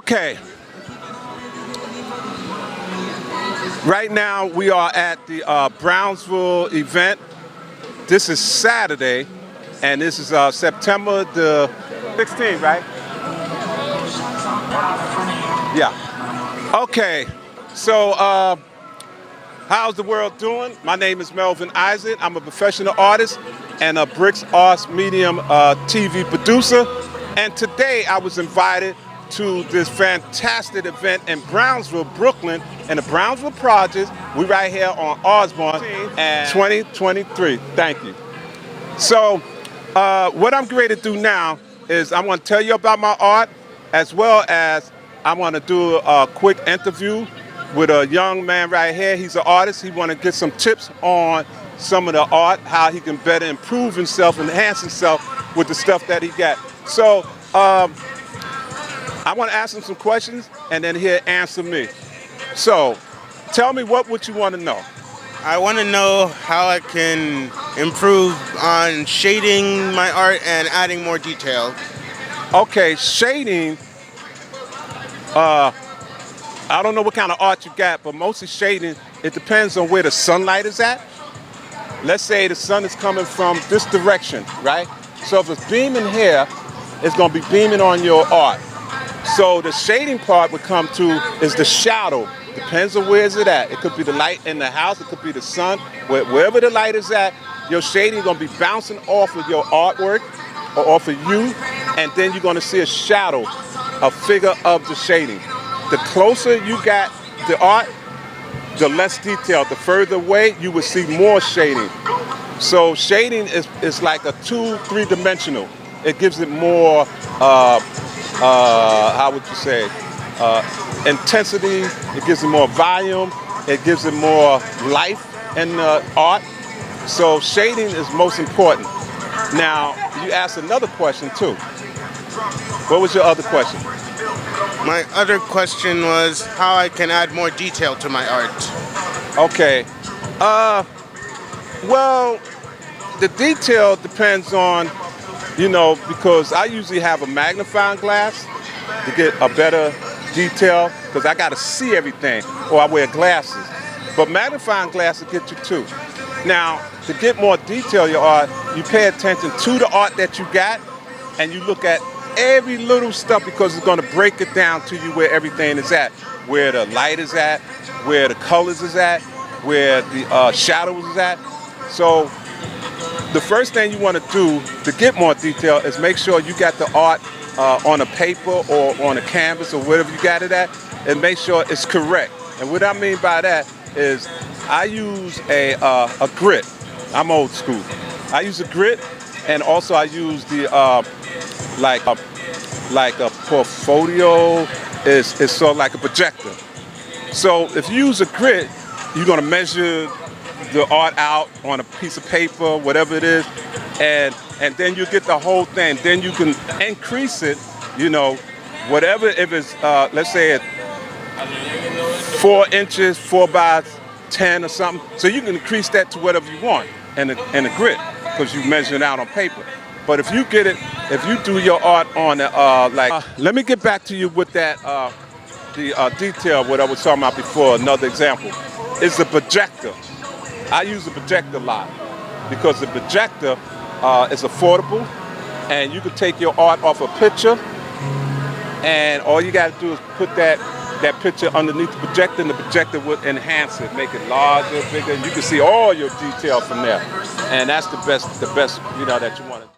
Okay. Right now we are at the Brownsville event. This is Saturday, and this is September the 16th, right? Yeah. Okay. So, how's the world doing? My name is Melvin Isaac. I'm a professional artist and a Bricks Arts Medium TV producer. And today I was invited to this fantastic event in Brownsville, Brooklyn, in the Brownsville Projects. We right here on Osborne and 2023. Thank you. So what I'm going to do now is I'm going to tell you about my art, as well as I want to do a quick interview with a young man right here. He's an artist. He want to get some tips on some of the art, how he can better improve himself, enhance himself with the stuff that he got. So I want to ask him some questions, and then he'll answer me. So tell me, what would you want to know? I want to know how I can improve on shading my art and adding more detail. Okay, shading, I don't know what kind of art you got, but mostly shading, it depends on where the sunlight is at. Let's say the sun is coming from this direction, right? So if it's beaming here, it's going to be beaming on your art. So the shading part would come to is the shadow. Depends on where is it at. It could be the light in the house, it could be the sun. Wherever the light is at, your shading is going to be bouncing off of your artwork or off of you, and then you're going to see a shadow, a figure of the shading. The closer you got the art, the less detail. The further away, you will see more shading. So shading is like a 2-3 dimensional. It gives it more, how would you say, intensity. It gives it more volume. It gives it more life in the art. So shading is most important. Now, you asked another question too. What was your other question? My other question was how I can add more detail to my art. Okay. Well, the detail depends on, because I usually have a magnifying glass to get a better detail, because I got to see everything, or I wear glasses. But magnifying glass will get you too. Now, to get more detail in your art, you pay attention to the art that you got, and you look at every little stuff, because it's going to break it down to you where everything is at, where the light is at, where the colors is at, where the shadows is at. So the first thing you want to do to get more detail is make sure you got the art on a paper or on a canvas or wherever you got it at, and make sure it's correct. And what I mean by that is I use a grit. I'm old school. I use a grit, and also I use the like a portfolio is sort of like a projector. So if you use a grit, you're going to measure the art out on a piece of paper, whatever it is, and then you get the whole thing. Then you can increase it, whatever. If it's let's say it's 4 inches, 4 by 10 or something, so you can increase that to whatever you want in a grit, because you measure it out on paper. But if you do your art on let me get back to you with that the detail what I was talking about before. Another example is the projector. I use the projector a lot because the projector is affordable, and you can take your art off a picture, and all you got to do is put that picture underneath the projector, and the projector would enhance it, make it larger, bigger. You can see all your detail from there, and that's the best that you want to do.